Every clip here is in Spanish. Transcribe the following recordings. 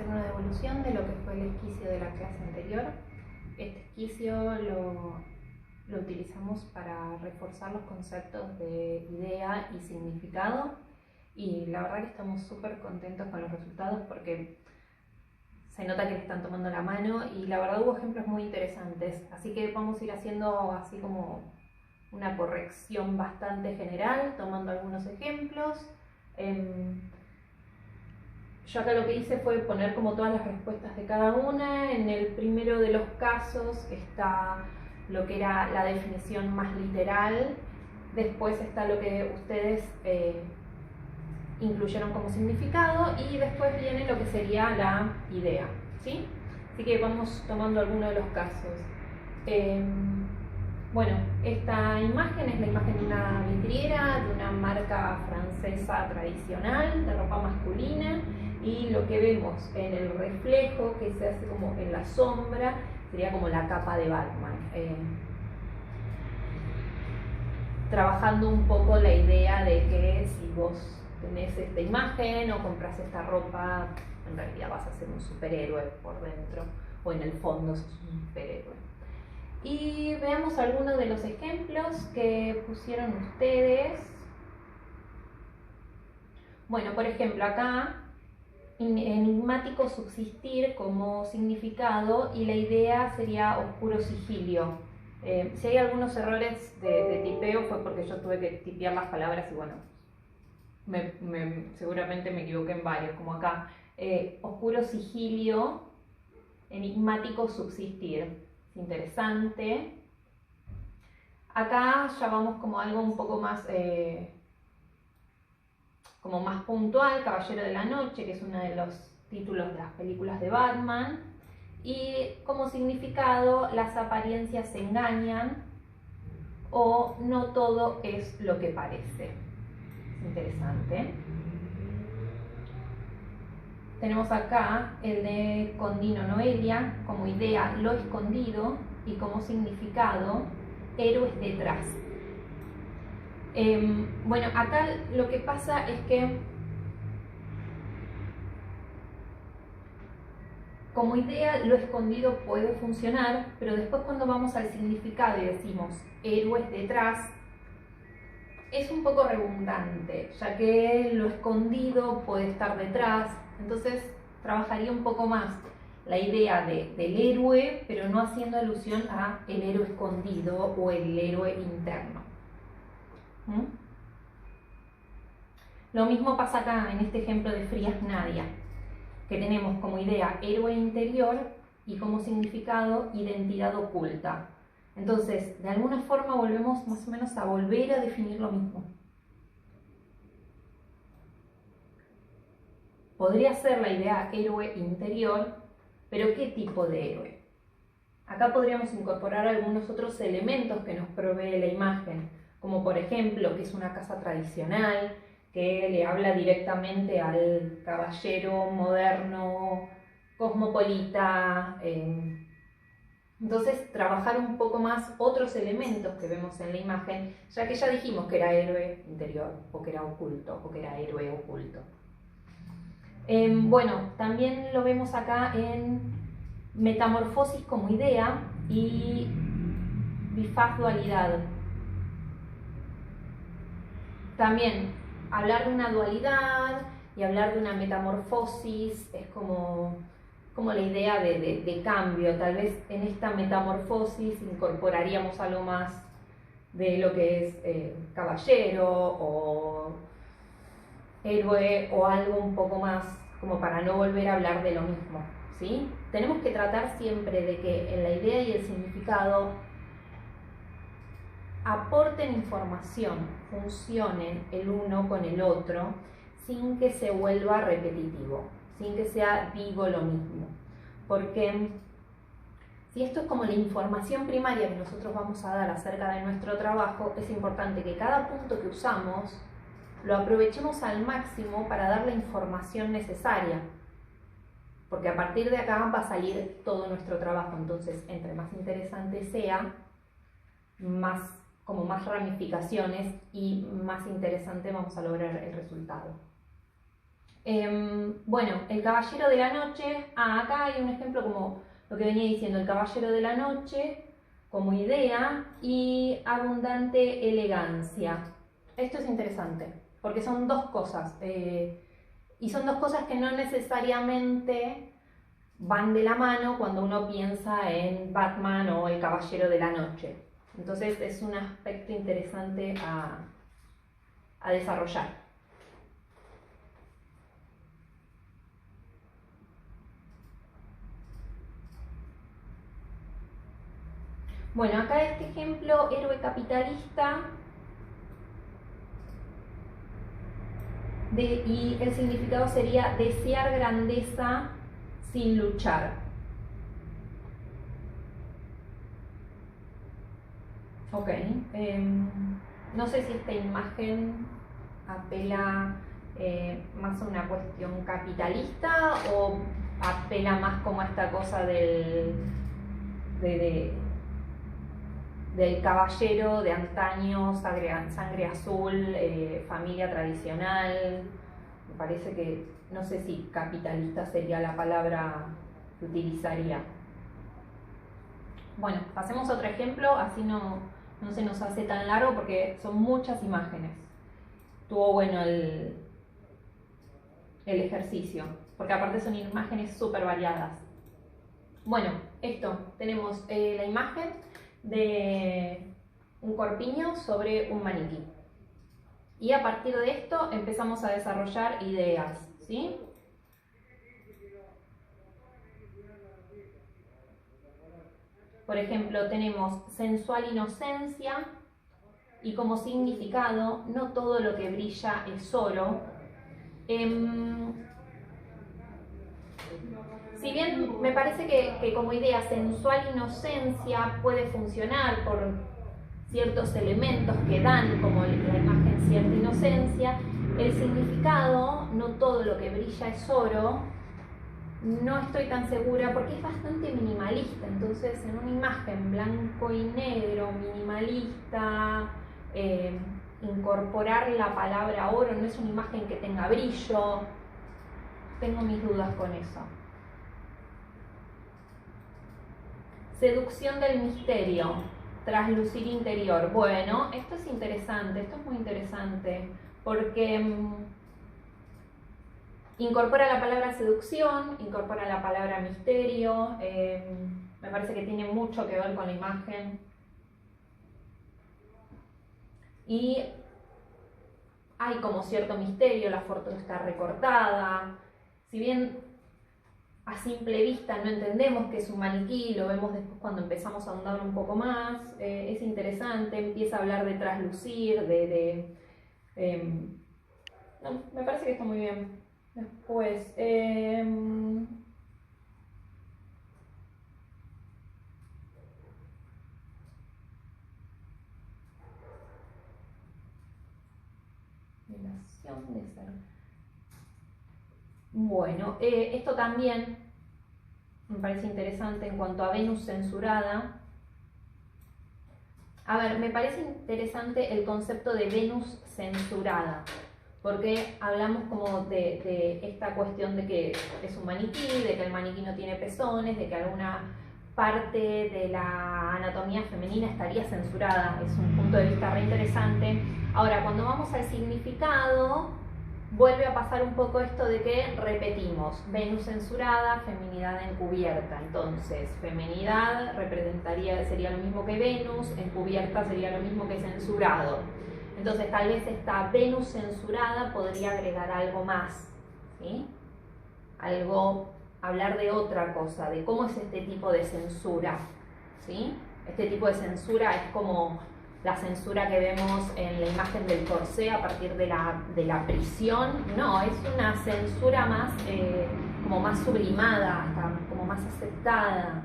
hacer una devolución de lo que fue el esquicio de la clase anterior. Este esquicio lo utilizamos para reforzar los conceptos de idea y significado, y la verdad que estamos súper contentos con los resultados porque se nota que le están tomando la mano y la verdad hubo ejemplos muy interesantes, así que vamos a ir haciendo así como una corrección bastante general, tomando algunos ejemplos. Yo acá lo que hice fue poner como todas las respuestas de cada una. En el primero de los casos está lo que era la definición más literal, después está lo que ustedes incluyeron como significado y después viene lo que sería la idea, ¿sí? Así que vamos tomando algunos de los casos. Bueno, esta imagen es la imagen de una vidriera de una marca francesa tradicional de ropa masculina, y lo que vemos en el reflejo que se hace como en la sombra sería como la capa de Batman, trabajando un poco la idea de que si vos tenés esta imagen o compras esta ropa, en realidad vas a ser un superhéroe por dentro, o en el fondo sos un superhéroe. Y veamos algunos de los ejemplos que pusieron ustedes. Bueno, por ejemplo, acá enigmático subsistir como significado, y la idea sería oscuro sigilio. Si hay algunos errores de tipeo fue porque yo tuve que tipear las palabras y bueno, seguramente me equivoqué en varios, como acá. Oscuro sigilio, enigmático subsistir. Interesante. Acá ya vamos como algo un poco más como más puntual, Caballero de la Noche, que es uno de los títulos de las películas de Batman, y como significado, las apariencias engañan o no todo es lo que parece. Es interesante. Tenemos acá el de Condino Noelia, como idea lo escondido, y como significado héroes detrás. Bueno, acá lo que pasa es que como idea lo escondido puede funcionar, pero después cuando vamos al significado y decimos héroes detrás, es un poco redundante, ya que lo escondido puede estar detrás, entonces trabajaría un poco más la idea del héroe, pero no haciendo alusión a el héroe escondido o el héroe interno. Lo mismo pasa acá en este ejemplo de Frías Nadia, que tenemos como idea héroe interior y como significado identidad oculta. Entonces, de alguna forma volvemos más o menos a volver a definir lo mismo. Podría ser la idea héroe interior, pero ¿qué tipo de héroe? Acá podríamos incorporar algunos otros elementos que nos provee la imagen, como por ejemplo que es una casa tradicional, que le habla directamente al caballero moderno, cosmopolita. Entonces, trabajar un poco más otros elementos que vemos en la imagen, ya que ya dijimos que era héroe interior, o que era oculto, o que era héroe oculto. Bueno, también lo vemos acá en metamorfosis como idea y bifaz dualidad. También hablar de una dualidad y hablar de una metamorfosis es como la idea de cambio. Tal vez en esta metamorfosis incorporaríamos algo más de lo que es caballero o héroe, o algo un poco más como para no volver a hablar de lo mismo, ¿sí? Tenemos que tratar siempre de que en la idea y el significado aporten información, funcionen el uno con el otro, sin que se vuelva repetitivo, sin que sea digo lo mismo. Porque si esto es como la información primaria que nosotros vamos a dar acerca de nuestro trabajo, es importante que cada punto que usamos lo aprovechemos al máximo para dar la información necesaria, porque a partir de acá va a salir todo nuestro trabajo. Entonces, entre más interesante sea, más ramificaciones y más interesante vamos a lograr el resultado. Bueno, el caballero de la noche, acá hay un ejemplo como lo que venía diciendo, el caballero de la noche como idea y abundante elegancia. Esto es interesante, porque son dos cosas, y son dos cosas que no necesariamente van de la mano cuando uno piensa en Batman o el caballero de la noche. Entonces es un aspecto interesante a desarrollar. Bueno, acá este ejemplo, héroe capitalista, y el significado sería desear grandeza sin luchar. Ok, no sé si esta imagen apela más a una cuestión capitalista o apela más como a esta cosa del caballero de antaño, sangre azul, familia tradicional. Me parece que, no sé si capitalista sería la palabra que utilizaría. Bueno, pasemos a otro ejemplo, así no se nos hace tan largo porque son muchas imágenes. Estuvo bueno el ejercicio, porque aparte son imágenes súper variadas. Bueno, tenemos la imagen de un corpiño sobre un maniquí. Y a partir de esto empezamos a desarrollar ideas, ¿sí? Por ejemplo, tenemos sensual inocencia y como significado, no todo lo que brilla es oro. Si bien me parece que como idea sensual inocencia puede funcionar por ciertos elementos que dan como la imagen cierta inocencia, el significado, no todo lo que brilla es oro, no estoy tan segura porque es bastante minimalista. Entonces en una imagen blanco y negro, minimalista, incorporar la palabra oro no es una imagen que tenga brillo. Tengo mis dudas con eso. Seducción del misterio, traslucir interior. Bueno, esto es interesante, esto es muy interesante porque incorpora la palabra seducción, incorpora la palabra misterio, me parece que tiene mucho que ver con la imagen. Y hay como cierto misterio, la foto está recortada. Si bien a simple vista no entendemos que es un maniquí, lo vemos después cuando empezamos a ahondar un poco más, es interesante, empieza a hablar de traslucir, no, me parece que está muy bien. Después, relación de ser. Bueno, esto también me parece interesante en cuanto a Venus censurada. A ver, me parece interesante el concepto de Venus censurada, porque hablamos como de esta cuestión de que es un maniquí, de que el maniquí no tiene pezones, de que alguna parte de la anatomía femenina estaría censurada. Es un punto de vista re interesante. Ahora, cuando vamos al significado, vuelve a pasar un poco esto de que repetimos Venus censurada, feminidad encubierta. Entonces, feminidad sería lo mismo que Venus, encubierta sería lo mismo que censurado. Entonces, tal vez esta Venus censurada podría agregar algo más, ¿sí? Hablar de otra cosa, de cómo es este tipo de censura, ¿sí? Este tipo de censura es como la censura que vemos en la imagen del corsé a partir de la prisión. No, es una censura más, como más sublimada, como más aceptada.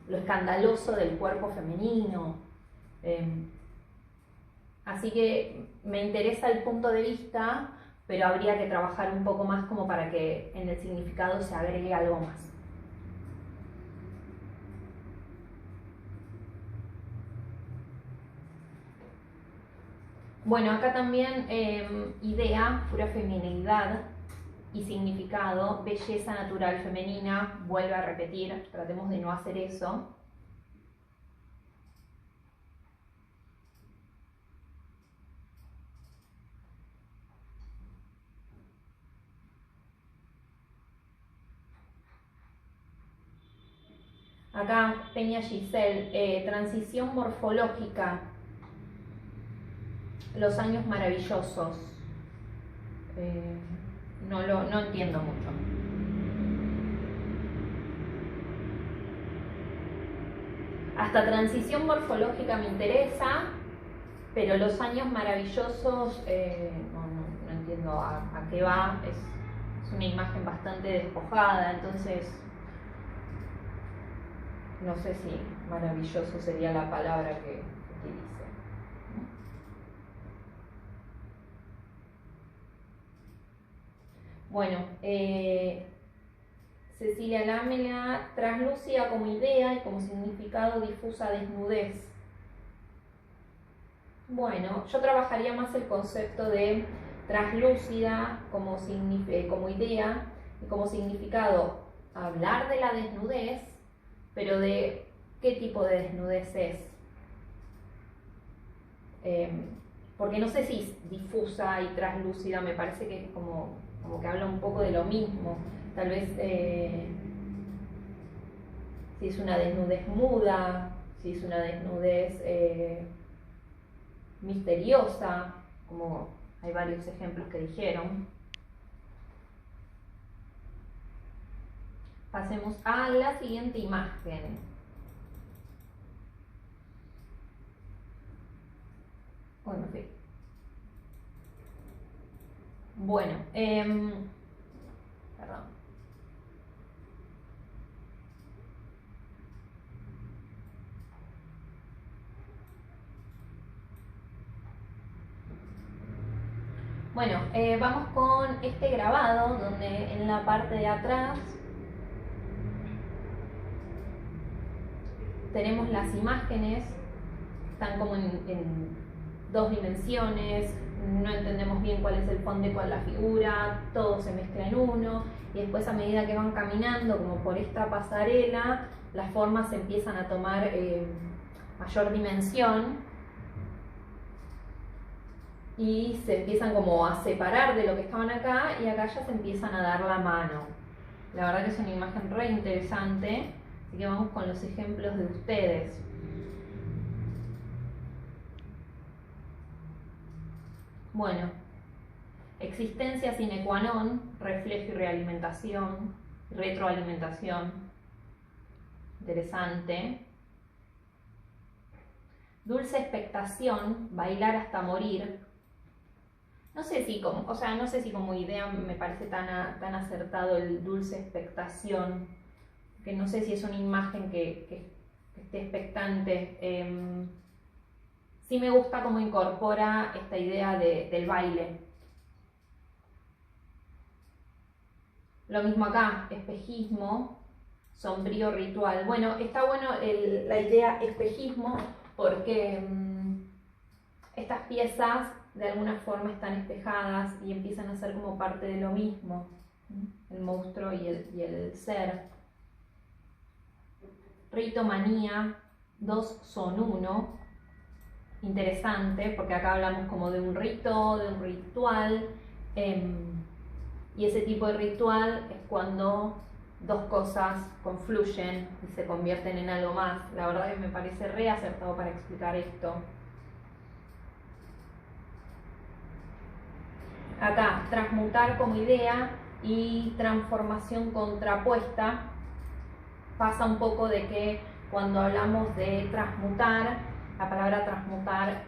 Lo escandaloso del cuerpo femenino. Así que me interesa el punto de vista, pero habría que trabajar un poco más como para que en el significado se agregue algo más. Bueno, acá también idea, pura feminidad y significado, belleza natural femenina, vuelve a repetir, tratemos de no hacer eso. Acá Peña Giselle, transición morfológica, los años maravillosos. No entiendo mucho. Hasta transición morfológica me interesa, pero los años maravillosos no entiendo a qué va. Es una imagen bastante despojada, entonces no sé si maravilloso sería la palabra que utilice. Bueno, Cecilia Lamela, translúcida como idea y como significado difusa desnudez. Bueno, yo trabajaría más el concepto de translúcida como idea y como significado hablar de la desnudez, pero de qué tipo de desnudez es. Porque no sé si es difusa y translúcida, me parece que es como que habla un poco de lo mismo. Tal vez si es una desnudez muda, si es una desnudez misteriosa, como hay varios ejemplos que dijeron. Pasemos a la siguiente imagen. Bueno, sí. Bueno, perdón. Bueno, vamos con este grabado donde en la parte de atrás tenemos las imágenes, están como en dos dimensiones, no entendemos bien cuál es el fondo y cuál es la figura, todo se mezcla en uno, y después a medida que van caminando como por esta pasarela, las formas empiezan a tomar mayor dimensión y se empiezan como a separar de lo que estaban acá, y acá ya se empiezan a dar la mano. La verdad que es una imagen re interesante, así que vamos con los ejemplos de ustedes. Bueno, existencia sine qua non, reflejo y realimentación, retroalimentación, interesante. Dulce expectación, bailar hasta morir. No sé si como idea me parece tan acertado el dulce expectación, que no sé si es una imagen que esté expectante. Sí me gusta cómo incorpora esta idea del baile. Lo mismo acá, espejismo, sombrío ritual. Bueno, está bueno la idea espejismo porque estas piezas de alguna forma están espejadas y empiezan a ser como parte de lo mismo, el monstruo y el ser. Ritomanía, dos son uno. Interesante, porque acá hablamos como de un rito, de un ritual, y ese tipo de ritual es cuando dos cosas confluyen y se convierten en algo más. La verdad que me parece re acertado para explicar esto. Acá, transmutar como idea y transformación contrapuesta. Pasa un poco de que cuando hablamos de transmutar, la palabra transmutar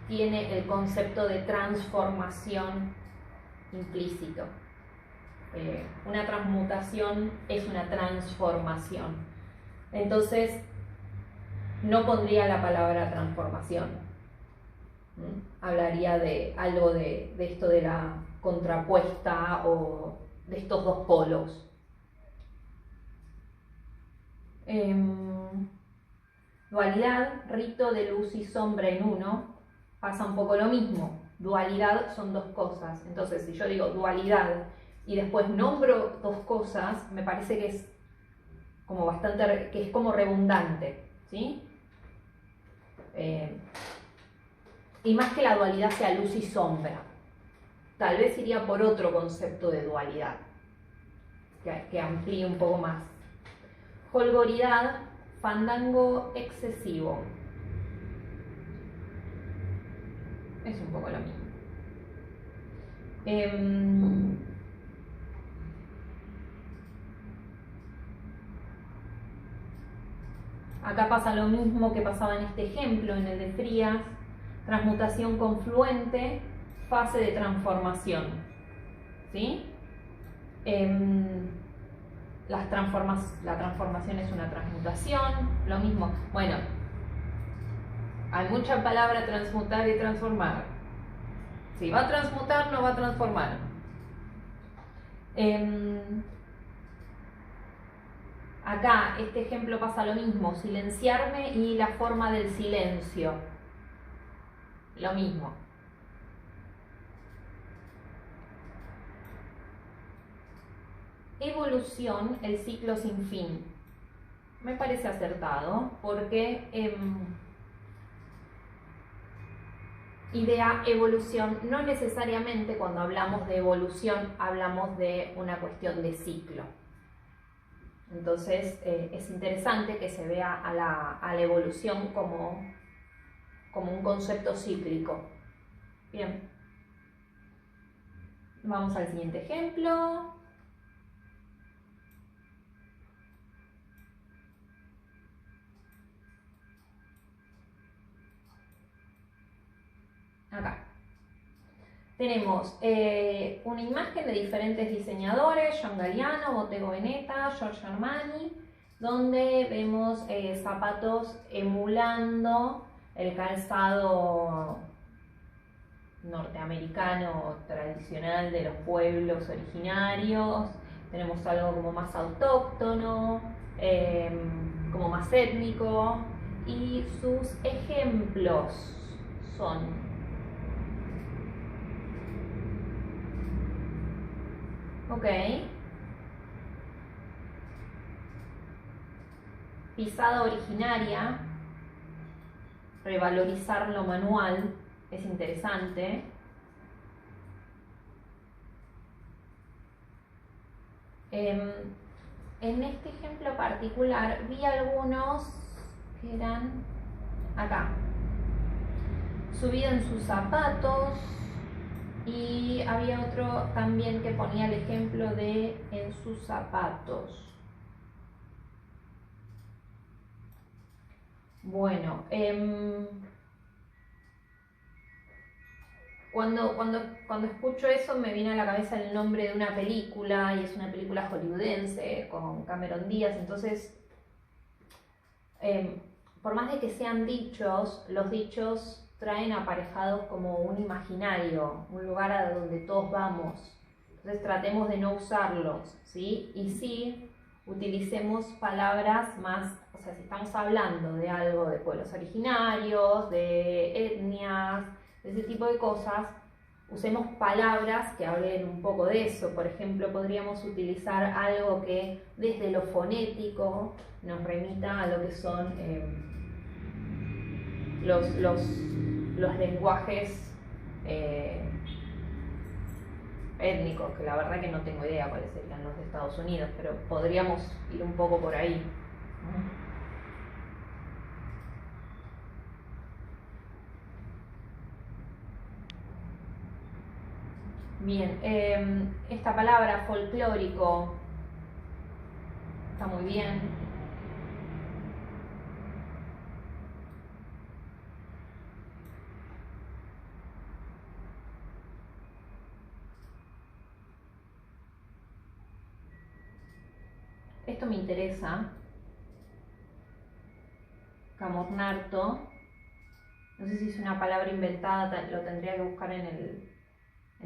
tiene el concepto de transformación implícito. Una transmutación es una transformación. Entonces, no pondría la palabra transformación. Hablaría de algo de esto de la contrapuesta o de estos dos polos. Dualidad, rito de luz y sombra en uno. pasa un poco lo mismo. Dualidad son dos cosas. Entonces, si yo digo dualidad y después nombro dos cosas, me parece que es como bastante, que es como redundante, ¿sí? Y más que la dualidad sea luz y sombra. Tal vez iría por otro concepto de dualidad, que amplíe un poco más. Holgoridad, fandango excesivo. Es un poco lo mismo. Acá pasa lo mismo que pasaba en este ejemplo, en el de Frías. Transmutación confluente, fase de transformación. ¿Sí? La transformación es una transmutación, lo mismo. Bueno, hay mucha palabra transmutar y transformar. Si va a transmutar, no va a transformar. Acá, este ejemplo pasa lo mismo, silenciarme y la forma del silencio. Lo mismo. Evolución, el ciclo sin fin. Me parece acertado porque idea evolución, no necesariamente cuando hablamos de evolución hablamos de una cuestión de ciclo. Entonces es interesante que se vea a la evolución como un concepto cíclico. Bien. Vamos al siguiente ejemplo. Acá. Tenemos una imagen de diferentes diseñadores, John Galliano, Bottega Veneta, Giorgio Armani, donde vemos zapatos emulando el calzado norteamericano tradicional de los pueblos originarios. Tenemos algo como más autóctono, como más étnico, y sus ejemplos son pisada originaria, revalorizar lo manual, es interesante. En este ejemplo particular vi algunos que eran acá, subido en sus zapatos, y había otro también que ponía el ejemplo de en sus zapatos. Bueno, cuando escucho eso me viene a la cabeza el nombre de una película, y es una película hollywoodense con Cameron Díaz. Entonces, por más de que sean dichos, los dichos traen aparejados como un imaginario, un lugar a donde todos vamos. Entonces tratemos de no usarlos, ¿sí? Y sí, utilicemos palabras más, o sea, si estamos hablando de algo de pueblos originarios, de etnias, de ese tipo de cosas, usemos palabras que hablen un poco de eso. Por ejemplo, podríamos utilizar algo que desde lo fonético nos remita a lo que son los lenguajes étnicos, que la verdad que no tengo idea cuáles serían los de Estados Unidos, pero podríamos ir un poco por ahí. Bien, esta palabra folclórico está muy bien. Esto me interesa. Camornarto. No sé si es una palabra inventada, lo tendría que buscar en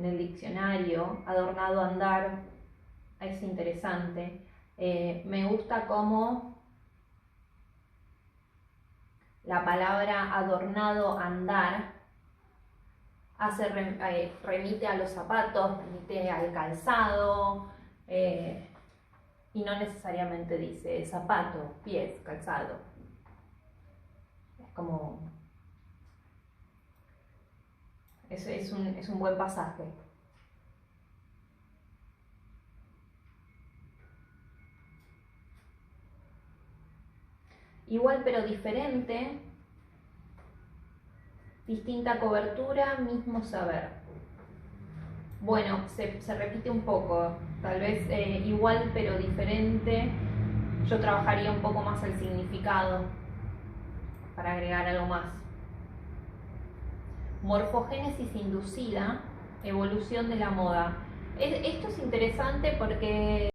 el diccionario. Adornado, andar, es interesante. Me gusta cómo la palabra adornado, andar, remite a los zapatos, remite al calzado, y no necesariamente dice zapato, pies, calzado. Es como... es un buen pasaje. Igual pero diferente, distinta cobertura, mismo saber. Bueno, se repite un poco, tal vez igual pero diferente. Yo trabajaría un poco más el significado para agregar algo más. Morfogénesis inducida, evolución de la moda. Esto es interesante porque